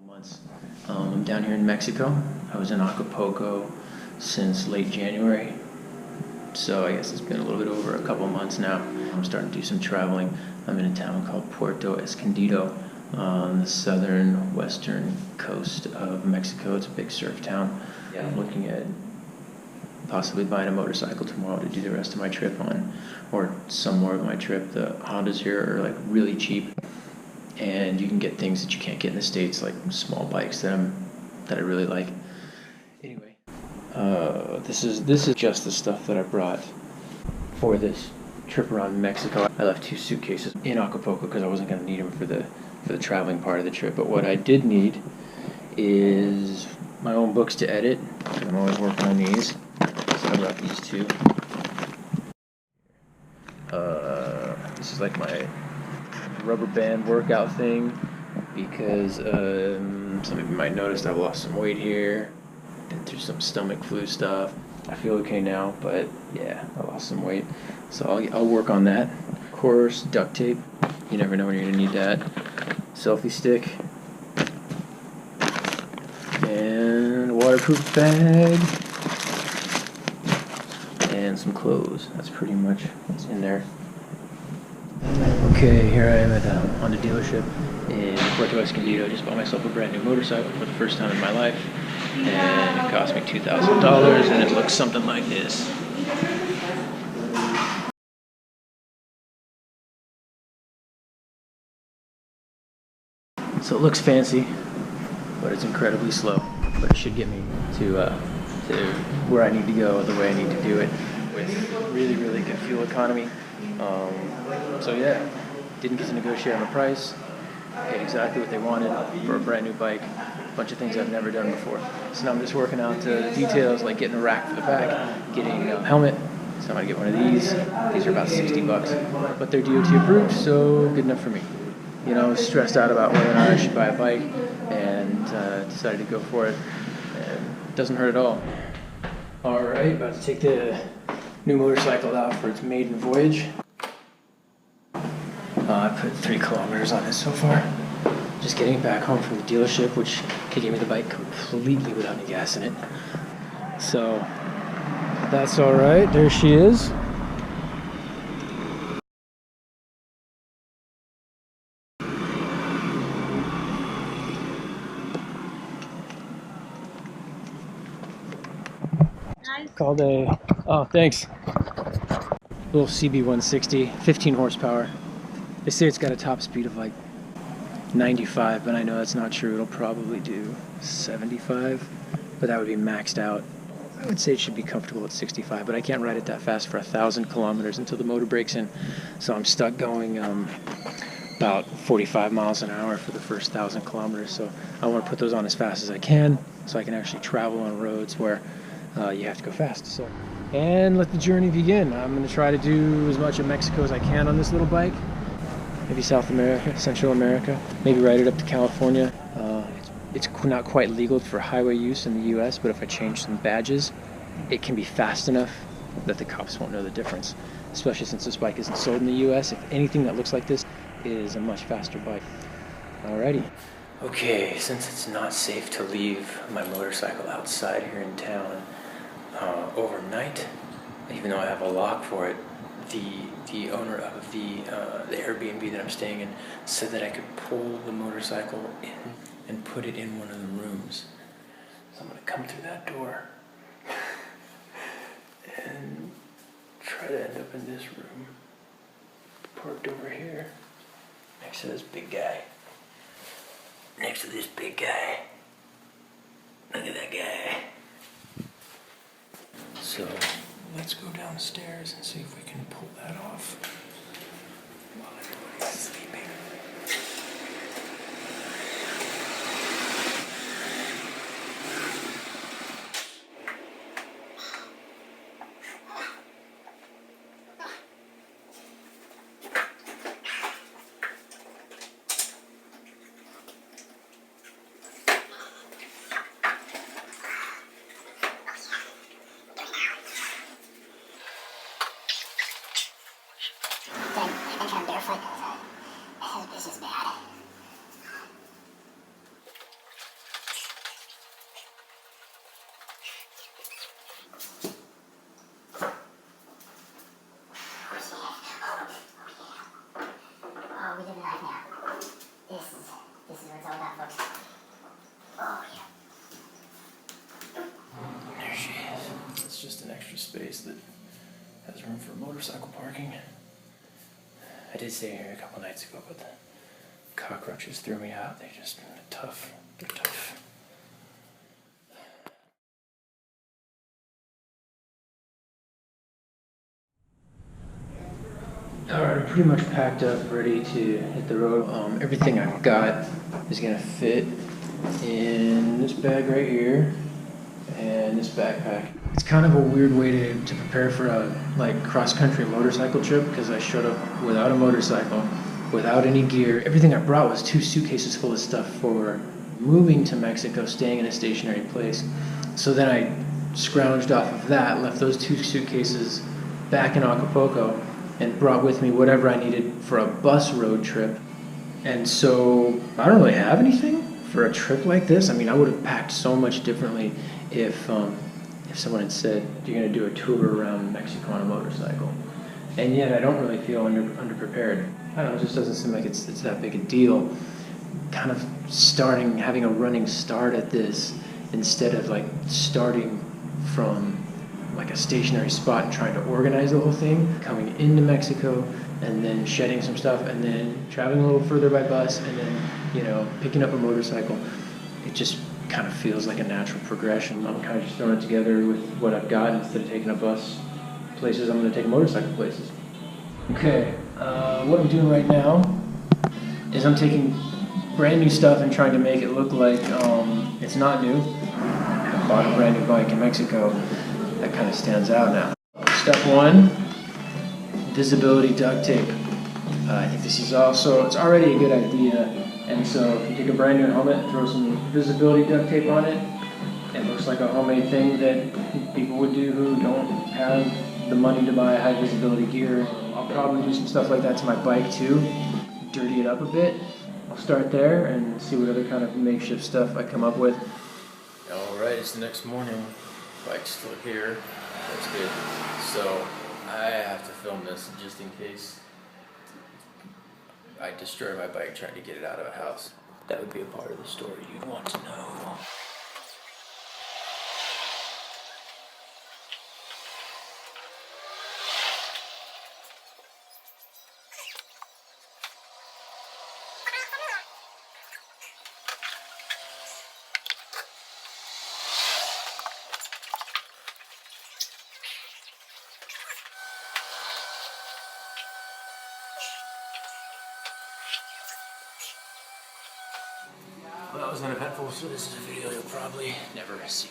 Months. I'm down here in Mexico. I was in Acapulco since late January, so I guess it's been a little bit over a couple months now. I'm starting to do some traveling. I'm in a town called Puerto Escondido on the southern western coast of Mexico. It's a big surf town. Yeah, I'm looking at possibly buying a motorcycle tomorrow to do the rest of my trip on, or some more of my trip. The Hondas here are like really cheap, and you can get things that you can't get in the States, like small bikes that I really like. Anyway, this is just the stuff that I brought for this trip around Mexico. I left 2 suitcases in Acapulco because I wasn't going to need them for the traveling part of the trip. But what I did need is my own books to edit. I'm always working on these, so I brought these 2. This is like my rubber band workout thing because some of you might notice I've lost some weight here. Been through some stomach flu stuff. I feel okay now, but yeah, I lost some weight, so I'll work on that. Of course, duct tape. You never know when you're gonna need that. Selfie stick and a waterproof bag and some clothes. That's pretty much what's in there. Okay, here I am at on the dealership in Puerto Escondido. Just bought myself a brand new motorcycle for the first time in my life, and it cost me $2,000, and it looks something like this. So it looks fancy, but it's incredibly slow. But it should get me to where I need to go the way I need to do it with really, really good fuel economy. So yeah, didn't get to negotiate on the price. Paid exactly what they wanted for a brand new bike. A bunch of things I've never done before. So now I'm just working out the details, like getting a rack for the back, getting a helmet. So I'm gonna get one of these. These are about $60, but they're DOT approved, so good enough for me. You know, stressed out about whether or not I should buy a bike, and decided to go for it. And it doesn't hurt at all. All right, about to take the new motorcycle out for its maiden voyage. I put 3 kilometers on it so far. Just getting it back home from the dealership, which gave me the bike completely without any gas in it. So that's all right. There she is. Nice. Called a, oh, thanks. Little CB160, 15 horsepower. They say it's got a top speed of like 95, but I know that's not true. It'll probably do 75, but that would be maxed out. I would say it should be comfortable at 65, but I can't ride it that fast for 1,000 kilometers until the motor breaks in. So I'm stuck going about 45 miles an hour for the first 1,000 kilometers. So I want to put those on as fast as I can so I can actually travel on roads where you have to go fast. So, and let the journey begin. I'm going to try to do as much of Mexico as I can on this little bike. Maybe South America, Central America, maybe ride it up to California. It's not quite legal for highway use in the U.S., but if I change some badges, it can be fast enough that the cops won't know the difference, especially since this bike isn't sold in the U.S. If anything that looks like this is a much faster bike. Alrighty. Okay, since it's not safe to leave my motorcycle outside here in town overnight, even though I have a lock for it, the owner of the Airbnb that I'm staying in said that I could pull the motorcycle in and put it in one of the rooms. So I'm going to come through that door and try to end up in this room, parked over here next to this big guy. Next to this big guy. Look at that guy. So let's go downstairs and see if we can pull that off while everybody's sleeping. I'm barefoot. This is bad. bathroom for motorcycle parking. I did stay here a couple nights ago, but the cockroaches threw me out. They're tough. They're tough. Alright, I'm pretty much packed up, ready to hit the road. Everything I've got is gonna fit in this bag right here and this backpack. It's kind of a weird way to prepare for a cross-country motorcycle trip, because I showed up without a motorcycle, without any gear. Everything I brought was 2 suitcases full of stuff for moving to Mexico, staying in a stationary place. So then I scrounged off of that, left those 2 suitcases back in Acapulco, and brought with me whatever I needed for a bus road trip. And so I don't really have anything for a trip like this. I mean, I would have packed so much differently if someone had said, you're going to do a tour around Mexico on a motorcycle. And yet I don't really feel underprepared. I don't know, it just doesn't seem like it's that big a deal. Kind of having a running start at this, instead of like starting from like a stationary spot and trying to organize the whole thing, coming into Mexico and then shedding some stuff and then traveling a little further by bus and then, picking up a motorcycle. It just kind of feels like a natural progression. I'm kind of just throwing it together with what I've got. Instead of taking a bus places, I'm going to take a motorcycle places. Okay, what I'm doing right now is I'm taking brand new stuff and trying to make it look like it's not new. I bought a brand new bike in Mexico. That kind of stands out now. Step 1, visibility duct tape. I think this is it's already a good idea. And so if you take a brand new helmet, throw some visibility duct tape on it, it looks like a homemade thing that people would do who don't have the money to buy high visibility gear. I'll probably do some stuff like that to my bike too, dirty it up a bit. I'll start there and see what other kind of makeshift stuff I come up with. Alright, it's the next morning. Bike's still here. That's good. So I have to film this just in case I destroy my bike trying to get it out of a house. That would be a part of the story you'd want to know. Well, that was uneventful, so this is a video you'll probably never see.